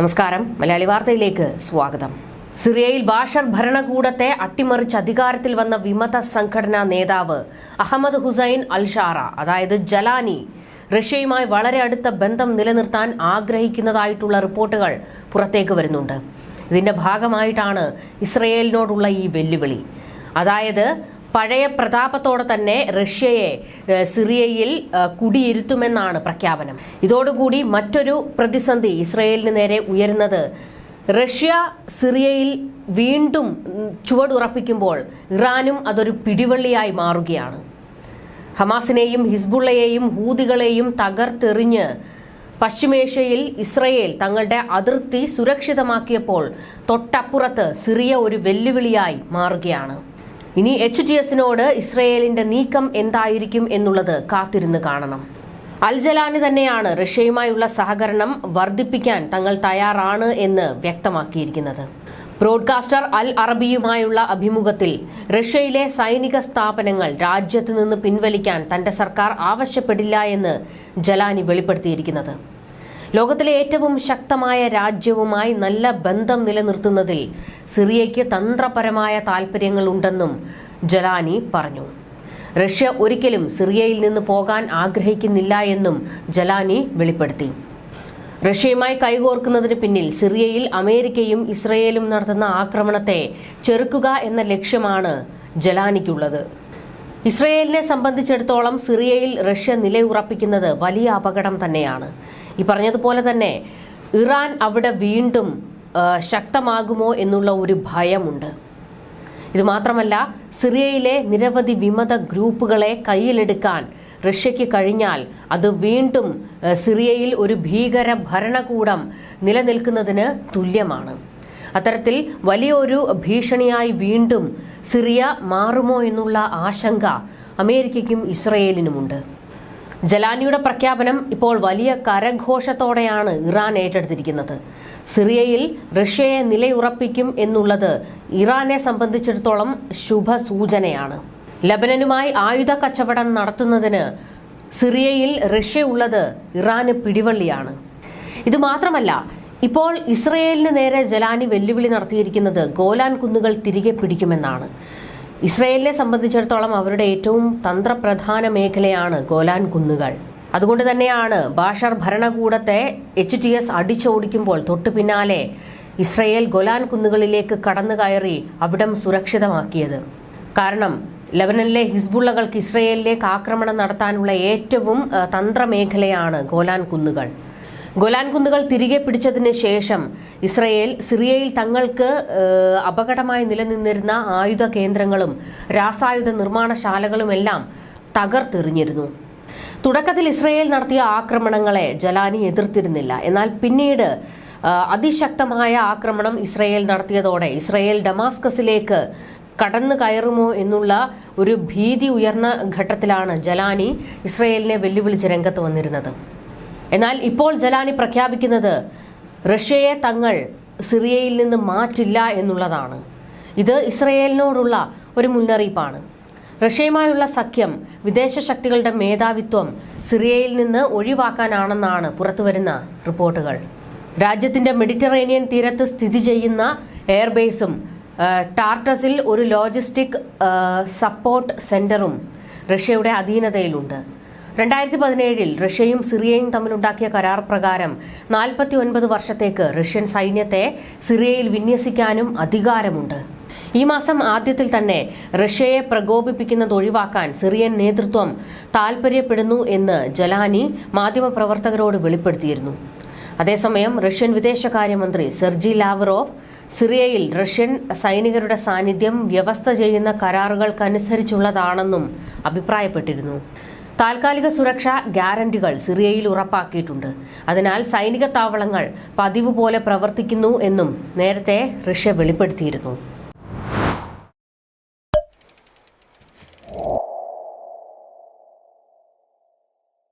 നമസ്കാരം, മലയാളി വാർത്തയിലേക്ക് സ്വാഗതം. സിറിയയിൽ ബാഷർ ഭരണകൂടത്തെ അട്ടിമറിച്ച് അധികാരത്തിൽ വന്ന വിമത സംഘടനാ നേതാവ് അഹമ്മദ് ഹുസൈൻ അൽ ഷാറ, അതായത് ജലാനി, റഷ്യയുമായി വളരെ അടുത്ത ബന്ധം നിലനിർത്താൻ ആഗ്രഹിക്കുന്നതായിട്ടുള്ള റിപ്പോർട്ടുകൾ പുറത്തേക്ക് വരുന്നുണ്ട്. ഇതിന്റെ ഭാഗമായിട്ടാണ് ഇസ്രയേലിനോടുള്ള ഈ വെല്ലുവിളി. അതായത് പഴയ പ്രതാപത്തോടെ തന്നെ റഷ്യയെ സിറിയയിൽ കുടിയിരുത്തുമെന്നാണ് പ്രഖ്യാപനം. ഇതോടുകൂടി മറ്റൊരു പ്രതിസന്ധി ഇസ്രയേലിന് നേരെ ഉയരുന്നത്, റഷ്യ സിറിയയിൽ വീണ്ടും ചുവടുറപ്പിക്കുമ്പോൾ ഇറാനും അതൊരു പിടിവള്ളിയായി മാറുകയാണ്. ഹമാസിനെയും ഹിസ്ബുള്ളയെയും ഹൂതികളെയും തകർത്തെറിഞ്ഞ് പശ്ചിമേഷ്യയിൽ ഇസ്രയേൽ തങ്ങളുടെ അതിർത്തി സുരക്ഷിതമാക്കിയപ്പോൾ തൊട്ടപ്പുറത്ത് സിറിയ ഒരു വെല്ലുവിളിയായി മാറുകയാണ്. ഇനി HTSനോട് ഇസ്രയേലിന്റെ നീക്കം എന്തായിരിക്കും എന്നുള്ളത് കാത്തിരുന്ന് കാണണം. അൽ ജലാനി തന്നെയാണ് റഷ്യയുമായുള്ള സഹകരണം വർദ്ധിപ്പിക്കാൻ തങ്ങൾ തയ്യാറാണ് എന്ന് വ്യക്തമാക്കിയിരിക്കുന്നത്. ബ്രോഡ്കാസ്റ്റർ അൽ അറബിയുമായുള്ള അഭിമുഖത്തിൽ റഷ്യയിലെ സൈനിക സ്ഥാപനങ്ങൾ രാജ്യത്ത് നിന്ന് പിൻവലിക്കാൻ തന്റെ സർക്കാർ ആവശ്യപ്പെടില്ല എന്ന് ജലാനി വെളിപ്പെടുത്തിയിരിക്കുന്നത്. ലോകത്തിലെ ഏറ്റവും ശക്തമായ രാജ്യവുമായി നല്ല ബന്ധം നിലനിർത്തുന്നതിൽ സിറിയയ്ക്ക് തന്ത്രപരമായ താൽപര്യങ്ങളുണ്ടെന്നും ജലാനി പറഞ്ഞു. റഷ്യ ഒരിക്കലും സിറിയയിൽ നിന്ന് പോകാൻ ആഗ്രഹിക്കുന്നില്ല എന്നും ജലാനി വെളിപ്പെടുത്തി. റഷ്യയുമായി കൈകോർക്കുന്നതിന് പിന്നിൽ സിറിയയിൽ അമേരിക്കയും ഇസ്രയേലും നടത്തുന്ന ആക്രമണത്തെ ചെറുക്കുക എന്ന ലക്ഷ്യമാണ് ജലാനിക്കുള്ളത്. ഇസ്രയേലിനെ സംബന്ധിച്ചിടത്തോളം സിറിയയിൽ റഷ്യ നിലയുറപ്പിക്കുന്നത് വലിയ അപകടം തന്നെയാണ്. ഈ പറഞ്ഞതുപോലെ തന്നെ ഇറാൻ അവിടെ വീണ്ടും ശക്തമാകുമോ എന്നുള്ള ഒരു ഭയമുണ്ട്. ഇത് മാത്രമല്ല, സിറിയയിലെ നിരവധി വിമത ഗ്രൂപ്പുകളെ കയ്യിലെടുക്കാൻ റഷ്യയ്ക്ക് കഴിഞ്ഞാൽ അത് വീണ്ടും സിറിയയിൽ ഒരു ഭീകര ഭരണകൂടം നിലനിൽക്കുന്നതിന് തുല്യമാണ്. അത്തരത്തിൽ വലിയൊരു ഭീഷണിയായി വീണ്ടും സിറിയ മാറുമോ എന്നുള്ള ആശങ്ക അമേരിക്കയ്ക്കും ഇസ്രയേലിനുമുണ്ട്. ജലാനിയുടെ പ്രഖ്യാപനം ഇപ്പോൾ വലിയ കരഘോഷത്തോടെയാണ് ഇറാൻ ഏറ്റെടുത്തിരിക്കുന്നത്. സിറിയയിൽ റഷ്യയെ നിലയുറപ്പിക്കും എന്നുള്ളത് ഇറാനെ സംബന്ധിച്ചിടത്തോളം ശുഭസൂചനയാണ്. ലബനനുമായി ആയുധ കച്ചവടം നടത്തുന്നതിന് സിറിയയിൽ റഷ്യ ഉള്ളത് ഇറാന് പിടിവള്ളിയാണ്. ഇത് മാത്രമല്ല, ഇപ്പോൾ ഇസ്രയേലിന് നേരെ ജലാനി വെല്ലുവിളി നടത്തിയിരിക്കുന്നത് ഗോലാൻ കുന്നുകൾ തിരികെ പിടിക്കുമെന്നാണ്. ഇസ്രയേലിനെ സംബന്ധിച്ചിടത്തോളം അവരുടെ ഏറ്റവും തന്ത്രപ്രധാന മേഖലയാണ് ഗോലാൻ കുന്നുകൾ. അതുകൊണ്ട് തന്നെയാണ് ബാഷർ ഭരണകൂടത്തെ HTS അടിച്ചോടിക്കുമ്പോൾ തൊട്ടു പിന്നാലെ ഇസ്രയേൽ ഗോലാൻ കുന്നുകളിലേക്ക് കടന്നു കയറി അവിടം സുരക്ഷിതമാക്കിയത്. കാരണം ലബനനിലെ ഹിസ്ബുള്ളകൾക്ക് ഇസ്രയേലിലേക്ക് ആക്രമണം നടത്താനുള്ള ഏറ്റവും തന്ത്രമേഖലയാണ് ഗോലാൻ കുന്നുകൾ. ഗോലാൻ കുന്നുകൾ തിരികെ പിടിച്ചതിന് ശേഷം ഇസ്രയേൽ സിറിയയിൽ തങ്ങൾക്ക് അപകടമായി നിലനിന്നിരുന്ന ആയുധ കേന്ദ്രങ്ങളും രാസായുധ നിർമ്മാണശാലകളുമെല്ലാം തകർത്തെറിഞ്ഞിരുന്നു. തുടക്കത്തിൽ ഇസ്രയേൽ നടത്തിയ ആക്രമണങ്ങളെ ജലാനി എതിർത്തിരുന്നില്ല. എന്നാൽ പിന്നീട് അതിശക്തമായ ആക്രമണം ഇസ്രയേൽ നടത്തിയതോടെ ഇസ്രയേൽ ഡമാസ്കസിലേക്ക് കടന്നു കയറുമോ എന്നുള്ള ഒരു ഭീതി ഉയർന്ന ഘട്ടത്തിലാണ് ജലാനി ഇസ്രയേലിനെ വെല്ലുവിളിച്ച് രംഗത്ത് വന്നിരുന്നത്. എന്നാൽ ഇപ്പോൾ ജലാനി പ്രഖ്യാപിക്കുന്നത് റഷ്യയെ തങ്ങൾ സിറിയയിൽ നിന്ന് മാറ്റില്ല എന്നുള്ളതാണ്. ഇത് ഇസ്രയേലിനോടുള്ള ഒരു മുന്നറിയിപ്പാണ്. റഷ്യയുമായുള്ള സഖ്യം വിദേശ ശക്തികളുടെ മേധാവിത്വം സിറിയയിൽ നിന്ന് ഒഴിവാക്കാനാണെന്നാണ് പുറത്തുവരുന്ന റിപ്പോർട്ടുകൾ. രാജ്യത്തിന്റെ മെഡിറ്ററേനിയൻ തീരത്ത് സ്ഥിതി ചെയ്യുന്ന എയർബേസും ടാർട്ടസിൽ ഒരു ലോജിസ്റ്റിക് സപ്പോർട്ട് സെന്ററും റഷ്യയുടെ അധീനതയിലുണ്ട്. 2017 റഷ്യയും സിറിയയും തമ്മിലുണ്ടാക്കിയ കരാർ പ്രകാരം 49 വർഷത്തേക്ക് റഷ്യൻ സൈന്യത്തെ സിറിയയിൽ വിന്യസിക്കാനും അധികാരമുണ്ട്. ഈ മാസം ആദ്യത്തിൽ തന്നെ റഷ്യയെ പ്രകോപിപ്പിക്കുന്നത് ഒഴിവാക്കാൻ സിറിയൻ നേതൃത്വം താൽപര്യപ്പെടുന്നു എന്ന് ജലാനി മാധ്യമപ്രവർത്തകരോട് വെളിപ്പെടുത്തിയിരുന്നു. അതേസമയം റഷ്യൻ വിദേശകാര്യമന്ത്രി സെർജി ലാവ്റോവ് സിറിയയിൽ റഷ്യൻ സൈനികരുടെ സാന്നിധ്യം വ്യവസ്ഥ ചെയ്യുന്ന കരാറുകൾക്കനുസരിച്ചുള്ളതാണെന്നും അഭിപ്രായപ്പെട്ടിരുന്നു. താൽക്കാലിക സുരക്ഷാ ഗ്യാരണ്ടികൾ സിറിയയിൽ ഉറപ്പാക്കിയിട്ടുണ്ട്. അതിനാൽ സൈനിക താവളങ്ങൾ പതിവ് പോലെ പ്രവർത്തിക്കുന്നു എന്നും നേരത്തെ റഷ്യ വെളിപ്പെടുത്തിയിരുന്നു.